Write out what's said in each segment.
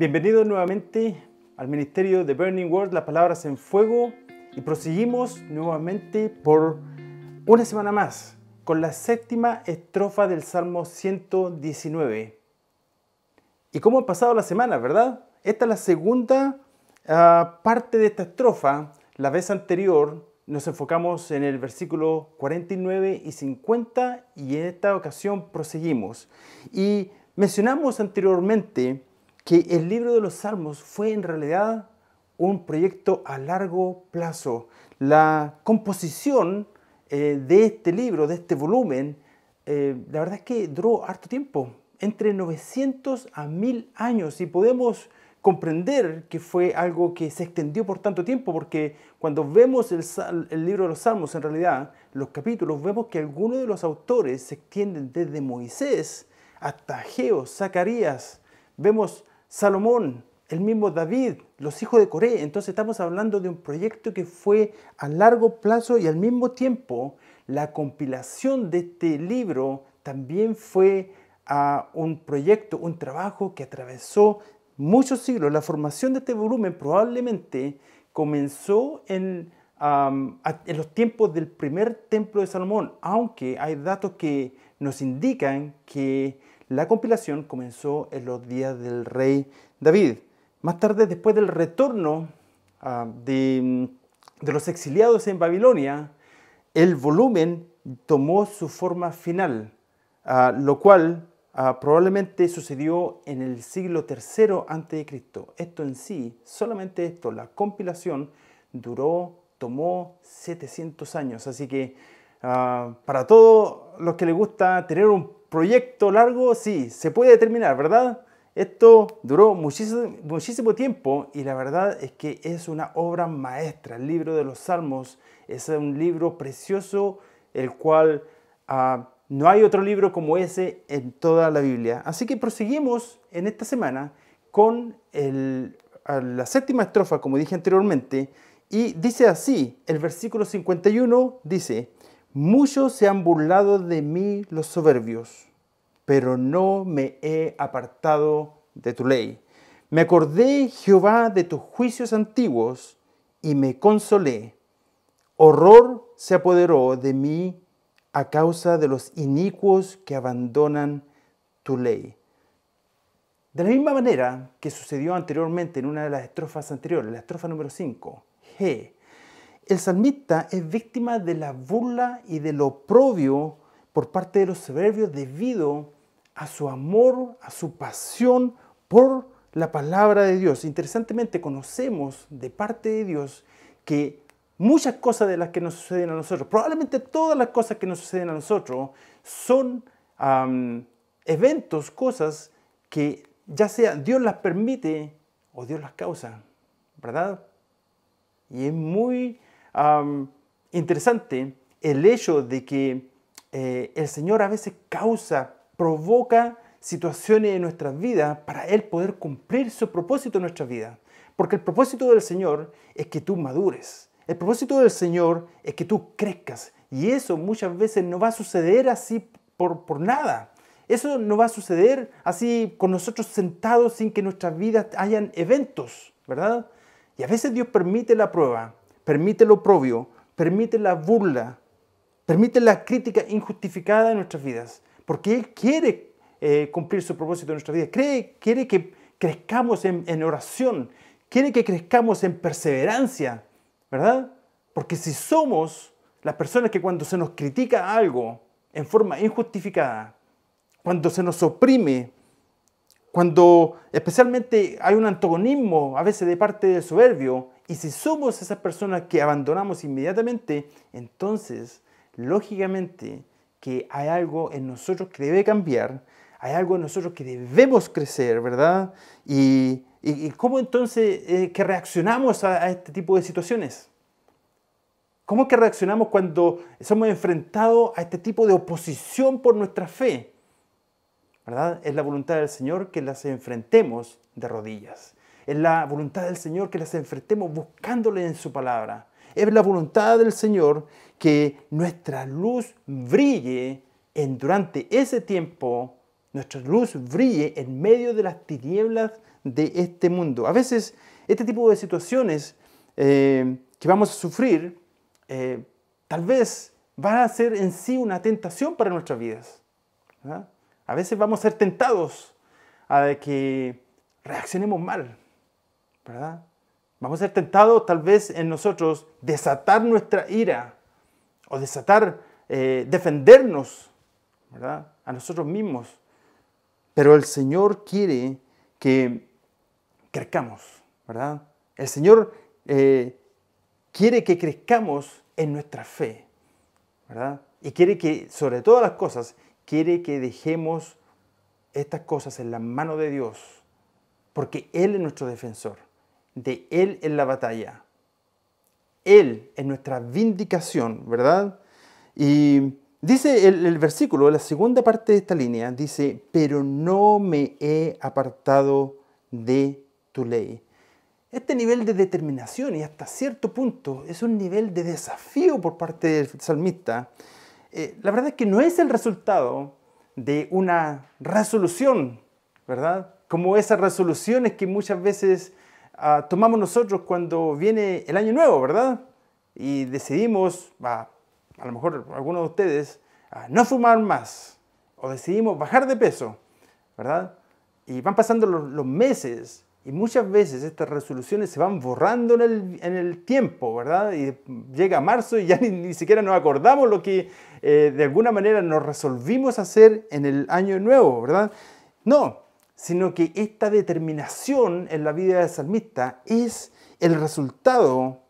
Bienvenidos nuevamente al ministerio de Burning Word, las palabras en fuego, y proseguimos nuevamente por una semana más con la séptima estrofa del Salmo 119. ¿Y cómo ha pasado la semana, verdad? Esta es la segunda parte de esta estrofa. La vez anterior nos enfocamos en el versículo 49 y 50 y en esta ocasión proseguimos. Y mencionamos anteriormente que el libro de los Salmos fue en realidad un proyecto a largo plazo. La composición de este libro, de este volumen, la verdad es que duró harto tiempo, entre 900 a 1000 años, y podemos comprender que fue algo que se extendió por tanto tiempo, porque cuando vemos el libro de los Salmos, en realidad, los capítulos, vemos que algunos de los autores se extienden desde Moisés hasta Ageo, Zacarías, vemos Salomón, el mismo David, los hijos de Coré. Entonces estamos hablando de un proyecto que fue a largo plazo, y al mismo tiempo la compilación de este libro también fue un proyecto, un trabajo que atravesó muchos siglos. La formación de este volumen probablemente comenzó en los tiempos del primer templo de Salomón, aunque hay datos que nos indican que la compilación comenzó en los días del rey David. Más tarde, después del retorno de los exiliados en Babilonia, el volumen tomó su forma final, lo cual probablemente sucedió en el siglo III a.C. Esto en sí, solamente esto, la compilación, tomó 700 años. Así que para todos los que les gusta tener un proyecto largo, sí, se puede terminar, ¿verdad? Esto duró muchísimo tiempo, y la verdad es que es una obra maestra. El libro de los Salmos es un libro precioso, el cual no hay otro libro como ese en toda la Biblia. Así que proseguimos en esta semana con la séptima estrofa, como dije anteriormente, y dice así, el versículo 51 dice: muchos se han burlado de mí los soberbios, pero no me he apartado de tu ley. Me acordé, Jehová, de tus juicios antiguos, y me consolé. Horror se apoderó de mí a causa de los inicuos que abandonan tu ley. De la misma manera que sucedió anteriormente en una de las estrofas anteriores, la estrofa número 5, G, el salmista es víctima de la burla y del oprobio por parte de los soberbios debido a su amor, a su pasión por la palabra de Dios. Interesantemente, conocemos de parte de Dios que muchas cosas de las que nos suceden a nosotros, probablemente todas las cosas que nos suceden a nosotros, son eventos, cosas que ya sea Dios las permite o Dios las causa, ¿verdad? Y es muy interesante el hecho de que el Señor a veces provoca situaciones en nuestras vidas para Él poder cumplir su propósito en nuestras vidas. Porque el propósito del Señor es que tú madures. El propósito del Señor es que tú crezcas. Y eso muchas veces no va a suceder así por nada. Eso no va a suceder así con nosotros sentados sin que en nuestras vidas hayan eventos, ¿verdad? Y a veces Dios permite la prueba, permite el oprobio, permite la burla, permite la crítica injustificada en nuestras vidas, porque Él quiere cumplir su propósito en nuestras vidas. Quiere que crezcamos en oración, quiere que crezcamos en perseverancia, ¿verdad? Porque si somos las personas que cuando se nos critica algo en forma injustificada, cuando se nos oprime, cuando especialmente hay un antagonismo a veces de parte del soberbio, y si somos esas personas que abandonamos inmediatamente, entonces, lógicamente, que hay algo en nosotros que debe cambiar, hay algo en nosotros que debemos crecer, ¿verdad? ¿Y cómo entonces que reaccionamos a este tipo de situaciones? ¿Cómo que reaccionamos cuando somos enfrentados a este tipo de oposición por nuestra fe? ¿Verdad? Es la voluntad del Señor que las enfrentemos de rodillas. Es la voluntad del Señor que las enfrentemos buscándole en su palabra. Es la voluntad del Señor que nuestra luz brille durante ese tiempo nuestra luz brille en medio de las tinieblas de este mundo. A veces este tipo de situaciones que vamos a sufrir tal vez van a ser en sí una tentación para nuestras vidas, ¿verdad? A veces vamos a ser tentados a que reaccionemos mal, ¿verdad? Vamos a ser tentados tal vez en nosotros desatar nuestra ira o defendernos, ¿verdad? A nosotros mismos. Pero el Señor quiere que crezcamos, ¿verdad? El Señor quiere que crezcamos en nuestra fe, ¿verdad? Y quiere que, sobre todas las cosas, quiere que dejemos estas cosas en la mano de Dios, porque Él es nuestro defensor, de Él es la batalla, Él es nuestra vindicación, ¿verdad? Y dice el versículo, la segunda parte de esta línea, dice, pero no me he apartado de tu ley. Este nivel de determinación y hasta cierto punto es un nivel de desafío por parte del salmista. La verdad es que no es el resultado de una resolución, ¿verdad? Como esas resoluciones que muchas veces tomamos nosotros cuando viene el año nuevo, ¿verdad? Y decidimos, a lo mejor algunos de ustedes, no fumar más, o decidimos bajar de peso, ¿verdad? Y van pasando los meses, y muchas veces estas resoluciones se van borrando en el tiempo, ¿verdad? Y llega marzo y ya ni siquiera nos acordamos lo que de alguna manera nos resolvimos hacer en el año nuevo, ¿verdad? No, sino que esta determinación en la vida del salmista es el resultado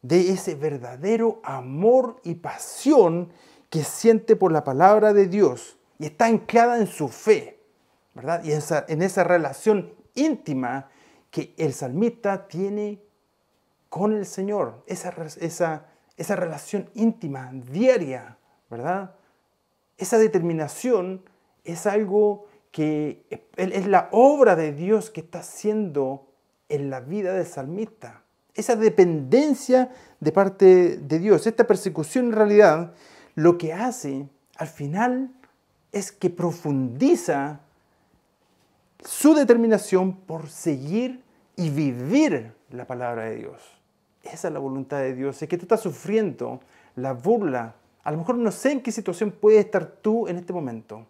de ese verdadero amor y pasión que siente por la palabra de Dios y está anclada en su fe, ¿verdad? Y en esa relación íntima que el salmista tiene con el Señor, esa relación íntima, diaria, ¿verdad? Esa determinación es algo que es la obra de Dios que está haciendo en la vida del salmista. Esa dependencia de parte de Dios, esta persecución en realidad, lo que hace al final es que profundiza su determinación por seguir y vivir la palabra de Dios. Esa es la voluntad de Dios. Es que tú estás sufriendo la burla. A lo mejor no sé en qué situación puedes estar tú en este momento.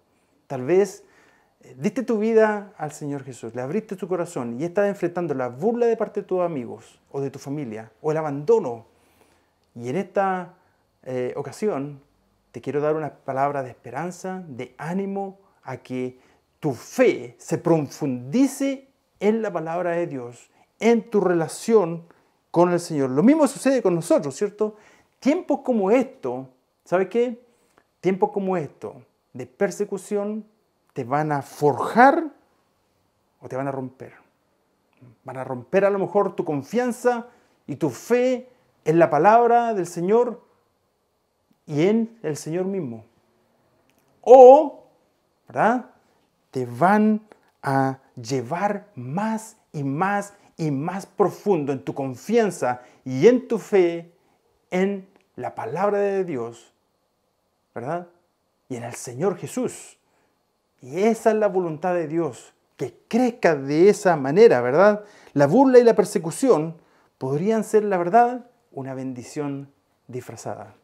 Tal vez diste tu vida al Señor Jesús, le abriste tu corazón y estás enfrentando la burla de parte de tus amigos o de tu familia o el abandono. Y en esta ocasión te quiero dar una palabra de esperanza, de ánimo a que tu fe se profundice en la palabra de Dios, en tu relación con el Señor. Lo mismo sucede con nosotros, ¿cierto? Tiempos como esto, ¿sabes qué? Tiempos como esto, de persecución, te van a forjar o te van a romper. Van a romper a lo mejor tu confianza y tu fe en la palabra del Señor y en el Señor mismo. O, ¿verdad? Te van a llevar más y más y más profundo en tu confianza y en tu fe en la palabra de Dios, ¿verdad? Y en el Señor Jesús. Y esa es la voluntad de Dios, que crezca de esa manera, ¿verdad? La burla y la persecución podrían ser, la verdad, una bendición disfrazada,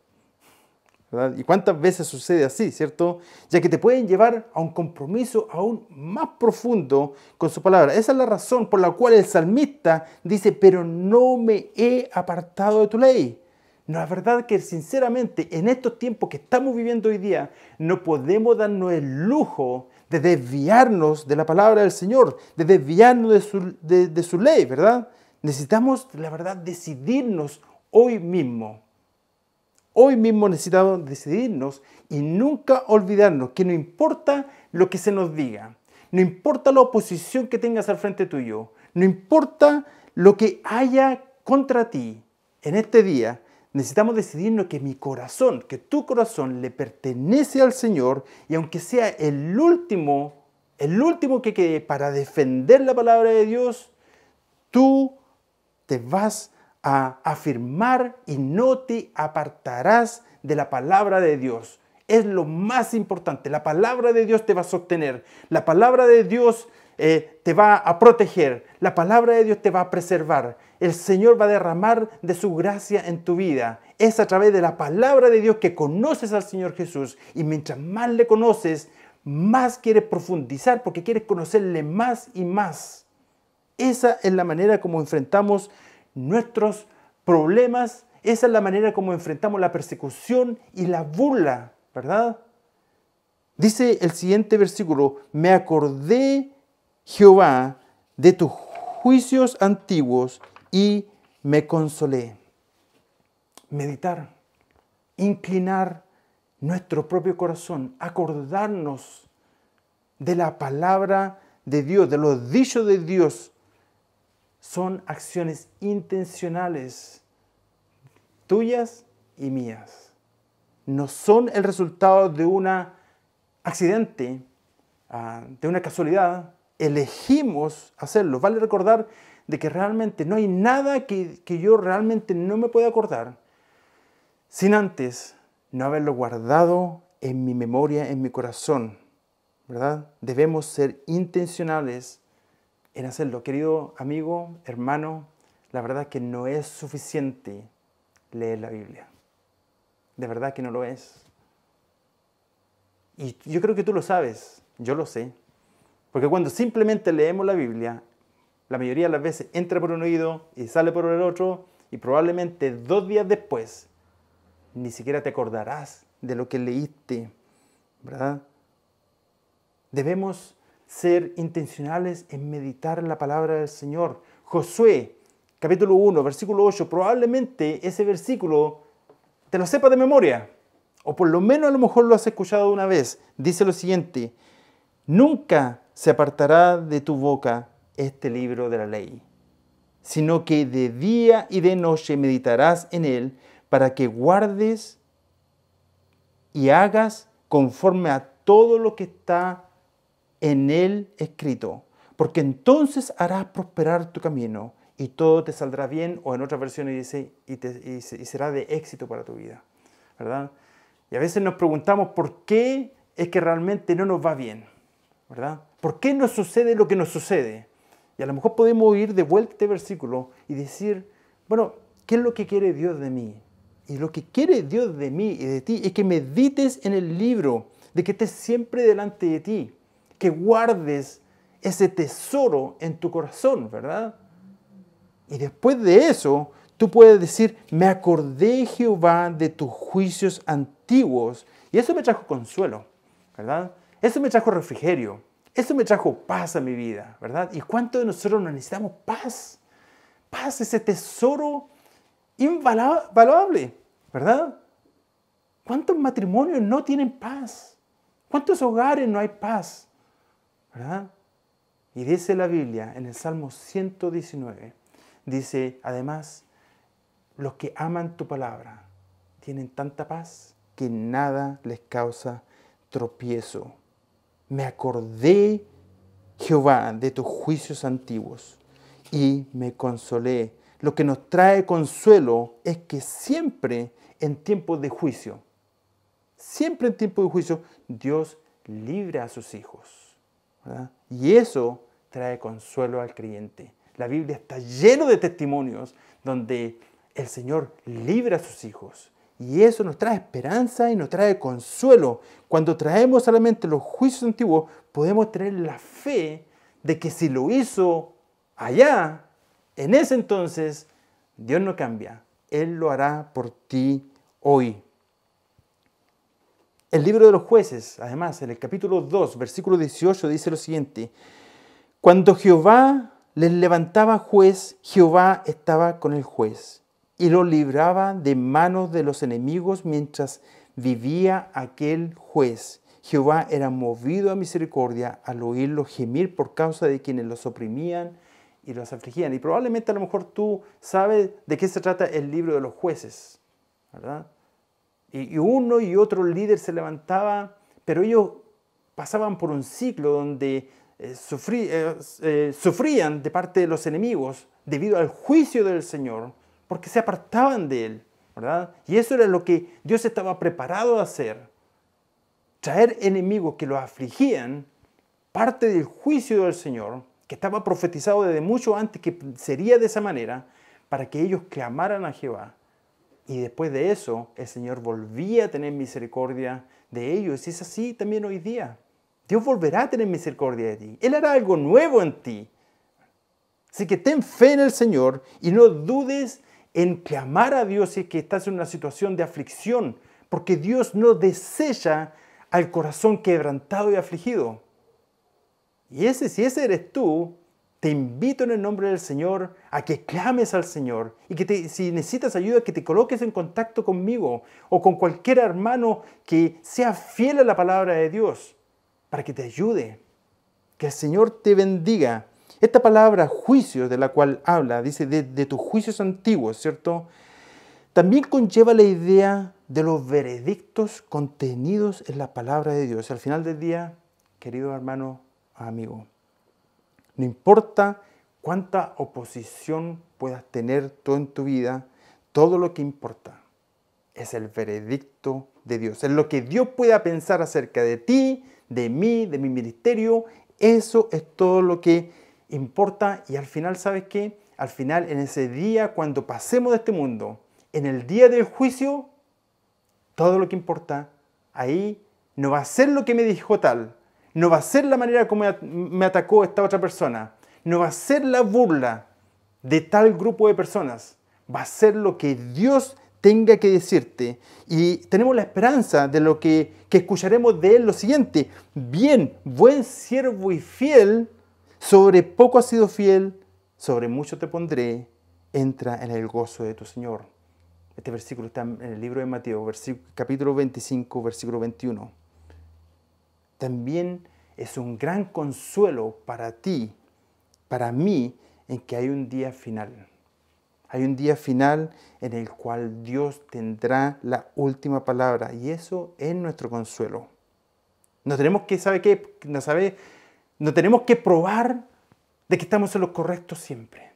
¿verdad? ¿Y cuántas veces sucede así, cierto? Ya que te pueden llevar a un compromiso aún más profundo con su palabra. Esa es la razón por la cual el salmista dice, pero no me he apartado de tu ley. No, es verdad que sinceramente en estos tiempos que estamos viviendo hoy día no podemos darnos el lujo de desviarnos de la palabra del Señor, de desviarnos de su ley, ¿verdad? Necesitamos, la verdad, decidirnos hoy mismo. Hoy mismo necesitamos decidirnos y nunca olvidarnos que no importa lo que se nos diga, no importa la oposición que tengas al frente tuyo, no importa lo que haya contra ti en este día, necesitamos decidirnos que mi corazón, que tu corazón le pertenece al Señor y aunque sea el último que quede para defender la palabra de Dios, tú te vas a afirmar y no te apartarás de la palabra de Dios. Es lo más importante. La palabra de Dios te va a sostener. La palabra de Dios te va a proteger. La palabra de Dios te va a preservar. El Señor va a derramar de su gracia en tu vida. Es a través de la palabra de Dios que conoces al Señor Jesús. Y mientras más le conoces, más quieres profundizar porque quieres conocerle más y más. Esa es la manera como enfrentamos nuestros problemas. Esa es la manera como enfrentamos la persecución y la burla, ¿verdad? Dice el siguiente versículo: me acordé, Jehová, de tus juicios antiguos y me consolé. Meditar, inclinar nuestro propio corazón, acordarnos de la palabra de Dios, de los dichos de Dios, son acciones intencionales, tuyas y mías. No son el resultado de un accidente, de una casualidad. Elegimos hacerlo. Vale recordar de que realmente no hay nada que yo realmente no me pueda acordar sin antes no haberlo guardado en mi memoria, en mi corazón, ¿verdad? Debemos ser intencionales en hacerlo. Querido amigo, hermano, la verdad es que no es suficiente leer la Biblia. De verdad que no lo es. Y yo creo que tú lo sabes, yo lo sé. Porque cuando simplemente leemos la Biblia, la mayoría de las veces entra por un oído y sale por el otro, y probablemente 2 días después ni siquiera te acordarás de lo que leíste, ¿verdad? Debemos ser intencionales en meditar la palabra del Señor. Josué, capítulo 1, versículo 8, probablemente ese versículo te lo sepas de memoria, o por lo menos a lo mejor lo has escuchado una vez. Dice lo siguiente: nunca se apartará de tu boca este libro de la ley, sino que de día y de noche meditarás en él, para que guardes y hagas conforme a todo lo que está en él escrito, porque entonces harás prosperar tu camino y todo te saldrá bien, o en otras versiones dice, y será de éxito para tu vida, ¿verdad? Y a veces nos preguntamos por qué es que realmente no nos va bien, ¿verdad? ¿Por qué nos sucede lo que nos sucede? Y a lo mejor podemos ir de vuelta a este versículo y decir, bueno, ¿qué es lo que quiere Dios de mí? Y lo que quiere Dios de mí y de ti es que medites en el libro, de que estés siempre delante de ti, que guardes ese tesoro en tu corazón, ¿verdad? Y después de eso, tú puedes decir, me acordé, Jehová, de tus juicios antiguos. Y eso me trajo consuelo, ¿verdad? Eso me trajo refrigerio. Eso me trajo paz a mi vida, ¿verdad? ¿Y cuántos de nosotros necesitamos paz? Paz, ese tesoro invaluable, ¿verdad? ¿Cuántos matrimonios no tienen paz? ¿Cuántos hogares no hay paz? ¿Verdad? Y dice la Biblia en el Salmo 119, dice además, los que aman tu palabra tienen tanta paz que nada les causa tropiezo. Me acordé, Jehová, de tus juicios antiguos y me consolé. Lo que nos trae consuelo es que siempre en tiempos de juicio, Dios libra a sus hijos, ¿verdad? Y eso trae consuelo al creyente. La Biblia está llena de testimonios donde el Señor libra a sus hijos. Y eso nos trae esperanza y nos trae consuelo. Cuando traemos solamente los juicios antiguos, podemos tener la fe de que si lo hizo allá, en ese entonces, Dios no cambia. Él lo hará por ti hoy. El libro de los jueces, además, en el capítulo 2, versículo 18, dice lo siguiente: cuando Jehová les levantaba juez, Jehová estaba con el juez y lo libraba de manos de los enemigos mientras vivía aquel juez. Jehová era movido a misericordia al oírlo gemir por causa de quienes los oprimían y los afligían. Y probablemente a lo mejor tú sabes de qué se trata el libro de los jueces, ¿verdad? Y uno y otro líder se levantaba, pero ellos pasaban por un ciclo donde sufrían de parte de los enemigos debido al juicio del Señor, porque se apartaban de Él, ¿verdad? Y eso era lo que Dios estaba preparado a hacer, traer enemigos que los afligían, parte del juicio del Señor, que estaba profetizado desde mucho antes que sería de esa manera, para que ellos clamaran a Jehová. Y después de eso, el Señor volvía a tener misericordia de ellos. Y es así también hoy día. Dios volverá a tener misericordia de ti. Él hará algo nuevo en ti. Así que ten fe en el Señor y no dudes en clamar a Dios si es que estás en una situación de aflicción, porque Dios no desecha al corazón quebrantado y afligido. Y si ese eres tú, te invito en el nombre del Señor a que clames al Señor y que si necesitas ayuda, que te coloques en contacto conmigo o con cualquier hermano que sea fiel a la palabra de Dios para que te ayude. Que el Señor te bendiga. Esta palabra juicio de la cual habla, dice de tus juicios antiguos, ¿cierto? También conlleva la idea de los veredictos contenidos en la palabra de Dios. Al final del día, querido hermano, amigo, no importa cuánta oposición puedas tener tú en tu vida, todo lo que importa es el veredicto de Dios. Es lo que Dios pueda pensar acerca de ti, de mí, de mi ministerio. Eso es todo lo que importa. Y al final, ¿sabes qué? Al final, en ese día, cuando pasemos de este mundo, en el día del juicio, todo lo que importa ahí no va a ser lo que me dijo tal, no va a ser la manera como me atacó esta otra persona, no va a ser la burla de tal grupo de personas, va a ser lo que Dios tenga que decirte. Y tenemos la esperanza de lo que escucharemos de Él lo siguiente: bien, buen siervo y fiel, sobre poco has sido fiel, sobre mucho te pondré, entra en el gozo de tu Señor. Este versículo está en el libro de Mateo, capítulo 25, versículo 21. También es un gran consuelo para ti, para mí, en que hay un día final. Hay un día final en el cual Dios tendrá la última palabra, y eso es nuestro consuelo. No tenemos que, no tenemos que probar de que estamos en lo correcto siempre.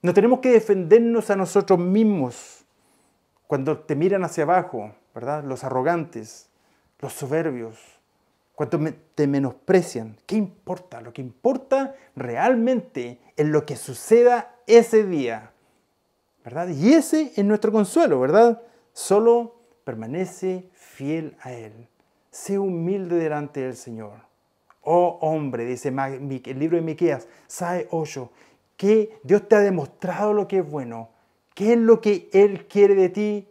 No tenemos que defendernos a nosotros mismos cuando te miran hacia abajo, ¿verdad? Los arrogantes, los soberbios, cuando te menosprecian. ¿Qué importa? Lo que importa realmente es lo que suceda ese día, ¿verdad? Y ese es nuestro consuelo, ¿verdad? Solo permanece fiel a Él. Sé humilde delante del Señor. Oh hombre, dice el libro de Miqueas, sabe 8, que Dios te ha demostrado lo que es bueno. ¿Qué es lo que Él quiere de ti?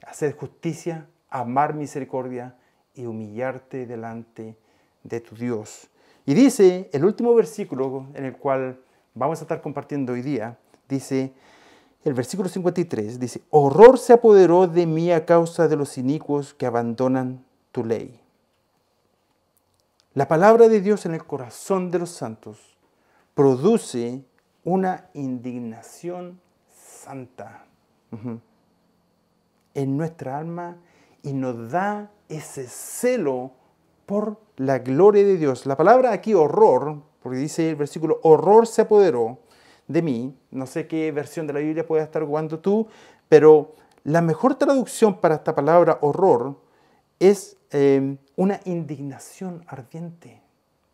Hacer justicia, amar misericordia y humillarte delante de tu Dios. Y dice el último versículo en el cual vamos a estar compartiendo hoy día, dice el versículo 53, dice: horror se apoderó de mí a causa de los inicuos que abandonan tu ley. La palabra de Dios en el corazón de los santos produce una indignación santa en nuestra alma y nos da ese celo por la gloria de Dios. La palabra aquí horror, porque dice el versículo, horror se apoderó de mí. No sé qué versión de la Biblia puedes estar jugando tú, pero la mejor traducción para esta palabra horror es una indignación ardiente.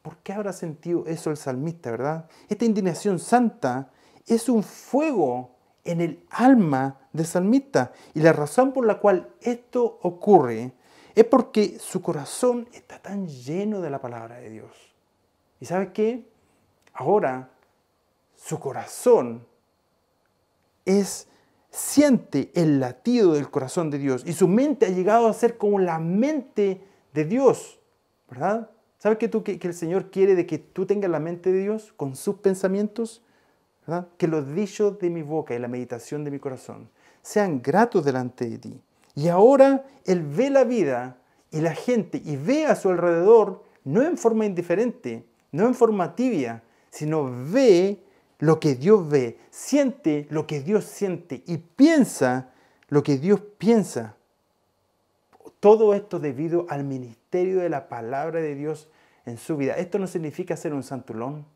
¿Por qué habrá sentido eso el salmista, verdad? Esta indignación santa es un fuego en el alma del salmista. Y la razón por la cual esto ocurre es porque su corazón está tan lleno de la palabra de Dios. ¿Y sabes qué? Ahora su corazón siente el latido del corazón de Dios y su mente ha llegado a ser como la mente de Dios, ¿verdad? ¿Sabes que el Señor quiere de que tú tengas la mente de Dios con sus pensamientos? ¿Verdad? Que los dichos de mi boca y la meditación de mi corazón sean gratos delante de ti. Y ahora Él ve la vida y la gente y ve a su alrededor no en forma indiferente, no en forma tibia, sino ve lo que Dios ve, siente lo que Dios siente y piensa lo que Dios piensa. Todo esto debido al ministerio de la palabra de Dios en su vida. Esto no significa ser un santulón,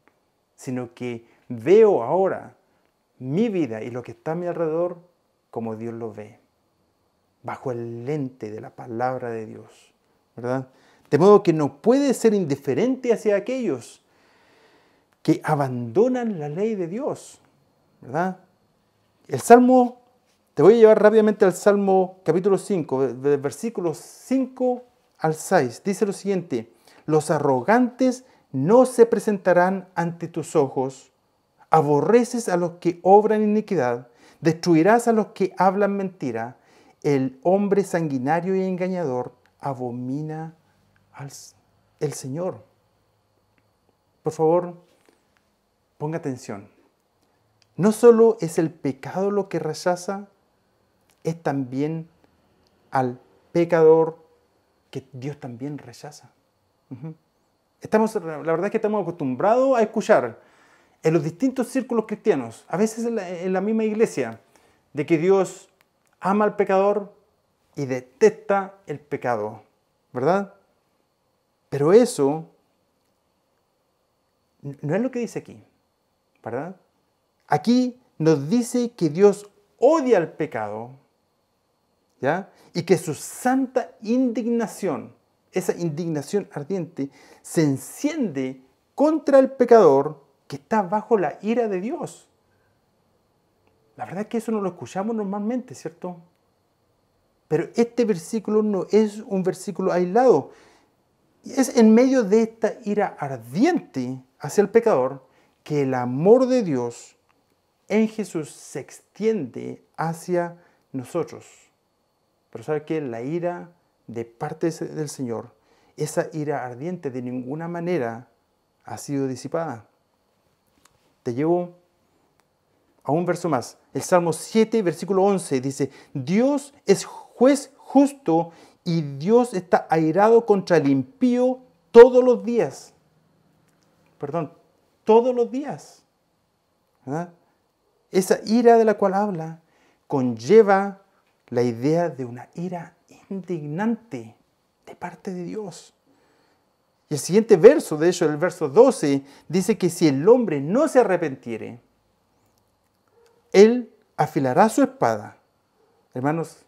sino que veo ahora mi vida y lo que está a mi alrededor como Dios lo ve, bajo el lente de la palabra de Dios, ¿verdad? De modo que no puede ser indiferente hacia aquellos que abandonan la ley de Dios, ¿verdad? El Salmo, te voy a llevar rápidamente al Salmo capítulo 5, de versículos 5 al 6. Dice lo siguiente: los arrogantes no se presentarán ante tus ojos, aborreces a los que obran iniquidad, destruirás a los que hablan mentira, el hombre sanguinario y engañador abomina el Señor. Por favor, ponga atención. No solo es el pecado lo que rechaza, es también al pecador que Dios también rechaza. La verdad es que estamos acostumbrados a escuchar en los distintos círculos cristianos, a veces en la misma iglesia, de que Dios ama al pecador y detesta el pecado, ¿verdad? Pero eso no es lo que dice aquí, ¿verdad? Aquí nos dice que Dios odia al pecado, ¿ya? Y que su santa indignación, esa indignación ardiente, se enciende contra el pecador que está bajo la ira de Dios. La verdad es que eso no lo escuchamos normalmente, ¿cierto? Pero este versículo no es un versículo aislado. Es en medio de esta ira ardiente hacia el pecador que el amor de Dios en Jesús se extiende hacia nosotros. Pero ¿sabe qué? La ira de parte del Señor, esa ira ardiente de ninguna manera ha sido disipada. Te llevo a un verso más. El Salmo 7, versículo 11 dice: Dios es juez justo y Dios está airado contra el impío todos los días. Perdón, todos los días. ¿Verdad? Esa ira de la cual habla conlleva la idea de una ira indignante de parte de Dios. Y el siguiente verso, de hecho, el verso 12, dice que si el hombre no se arrepentiere, él afilará su espada. Hermanos,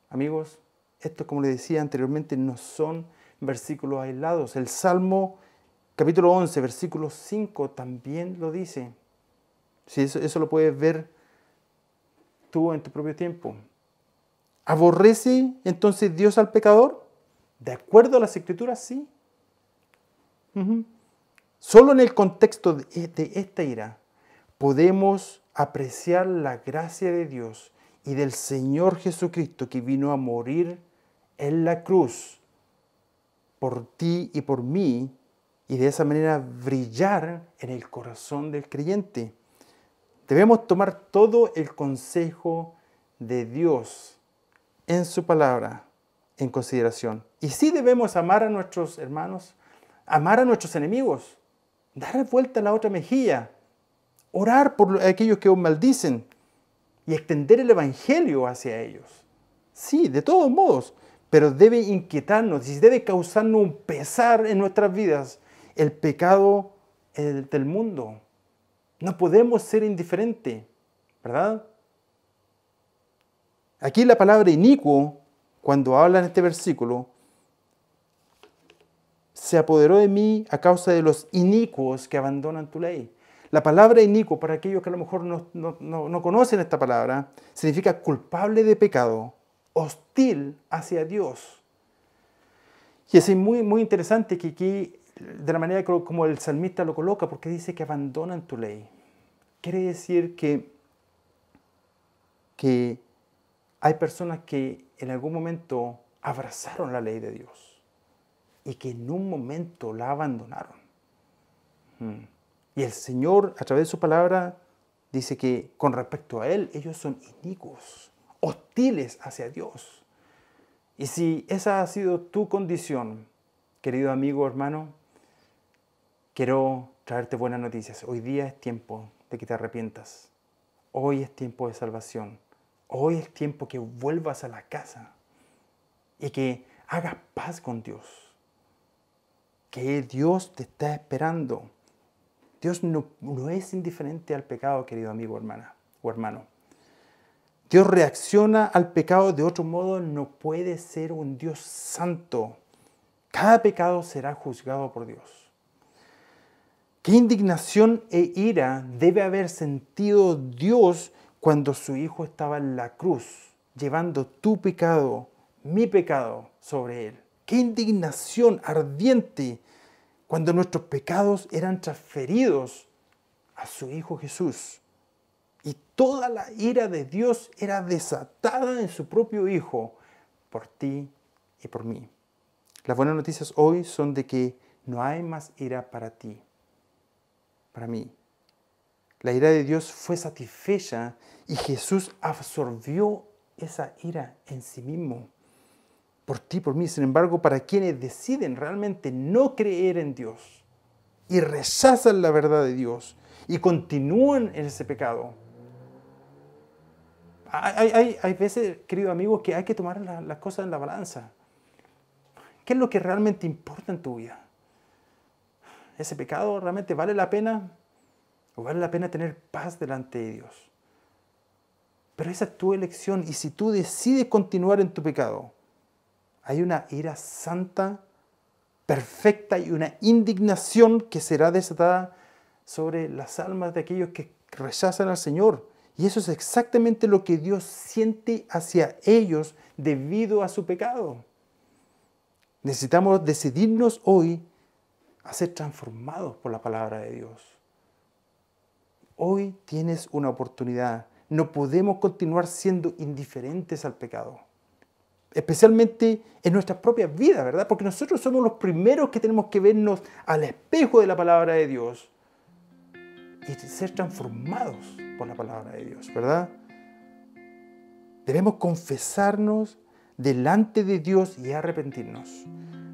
amigos, esto, como les decía anteriormente, no son versículos aislados. El Salmo capítulo 11, versículo 5 también lo dice. Si eso lo puedes ver tú en tu propio tiempo. ¿Aborrece entonces Dios al pecador? De acuerdo a las Escrituras, sí. Solo en el contexto de esta ira podemos apreciar la gracia de Dios y del Señor Jesucristo, que vino a morir en la cruz por ti y por mí, y de esa manera brillar en el corazón del creyente. Debemos tomar todo el consejo de Dios en su palabra en consideración. Y sí debemos amar a nuestros hermanos, amar a nuestros enemigos, dar vuelta a la otra mejilla, orar por aquellos que os maldicen y extender el evangelio hacia ellos. Sí, de todos modos, pero debe inquietarnos y debe causarnos un pesar en nuestras vidas el pecado del mundo. No podemos ser indiferentes, ¿verdad? Aquí la palabra inicuo, cuando habla en este versículo, se apoderó de mí a causa de los inicuos que abandonan tu ley. La palabra inicuo, para aquellos que a lo mejor no conocen esta palabra, significa culpable de pecado, hostil hacia Dios. Y es muy interesante que aquí, de la manera como el salmista lo coloca, porque dice que abandonan tu ley. Quiere decir que hay personas que en algún momento abrazaron la ley de Dios y que en un momento la abandonaron. Y el Señor, a través de su palabra, dice que con respecto a Él, ellos son inicuos, hostiles hacia Dios. Y si esa ha sido tu condición, querido amigo, hermano, quiero traerte buenas noticias. Hoy día es tiempo de que te arrepientas. Hoy es tiempo de salvación. Hoy es tiempo que vuelvas a la casa y que hagas paz con Dios. Que Dios te está esperando. Dios no es indiferente al pecado, querido amigo, hermana o hermano. Dios reacciona al pecado de otro modo, no puede ser un Dios santo Cada pecado será juzgado por Dios. ¿Qué indignación e ira debe haber sentido Dios cuando su Hijo estaba en la cruz, llevando tu pecado, mi pecado, sobre Él? ¡Qué indignación ardiente cuando nuestros pecados eran transferidos a su Hijo Jesús! Y toda la ira de Dios era desatada en su propio Hijo, por ti y por mí. Las buenas noticias hoy son de que no hay más ira para ti, para mí. La ira de Dios fue satisfecha y Jesús absorbió esa ira en sí mismo, por ti, por mí. Sin embargo, para quienes deciden realmente no creer en Dios y rechazan la verdad de Dios y continúan en ese pecado, hay veces, queridos amigos, que hay que tomar las cosas en la balanza. ¿Qué es lo que realmente importa en tu vida? ¿Ese pecado realmente vale la pena? ¿O vale la pena tener paz delante de Dios? Pero esa es tu elección, y si tú decides continuar en tu pecado, hay una ira santa, perfecta, y una indignación que será desatada sobre las almas de aquellos que rechazan al Señor. Y eso es exactamente lo que Dios siente hacia ellos debido a su pecado. Necesitamos decidirnos hoy a ser transformados por la palabra de Dios. Hoy tienes una oportunidad. No podemos continuar siendo indiferentes al pecado, especialmente en nuestras propias vidas, ¿verdad? Porque nosotros somos los primeros que tenemos que vernos al espejo de la palabra de Dios y ser transformados por la palabra de Dios, ¿verdad? Debemos confesarnos delante de Dios y arrepentirnos,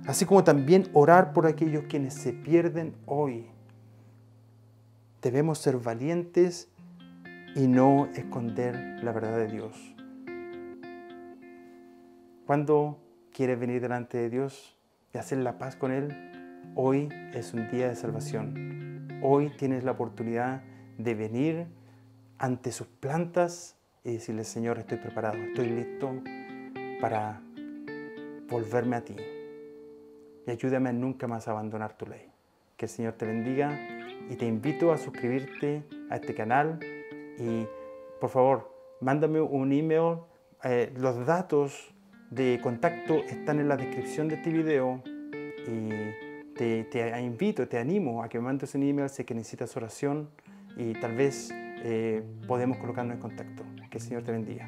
así como también orar por aquellos quienes se pierden hoy. Debemos ser valientes y no esconder la verdad de Dios. Cuando quieres venir delante de Dios y hacer la paz con Él, hoy es un día de salvación. Hoy tienes la oportunidad de venir ante sus plantas y decirle: Señor, estoy preparado, estoy listo para volverme a ti. Y ayúdame a nunca más abandonar tu ley. Que el Señor te bendiga, y te invito a suscribirte a este canal. Y por favor, mándame un email. Los datos de contacto están en la descripción de este video. Y te invito, te animo a que me mandes un email si es que necesitas oración, y tal vez podemos colocarnos en contacto. Que el Señor te bendiga.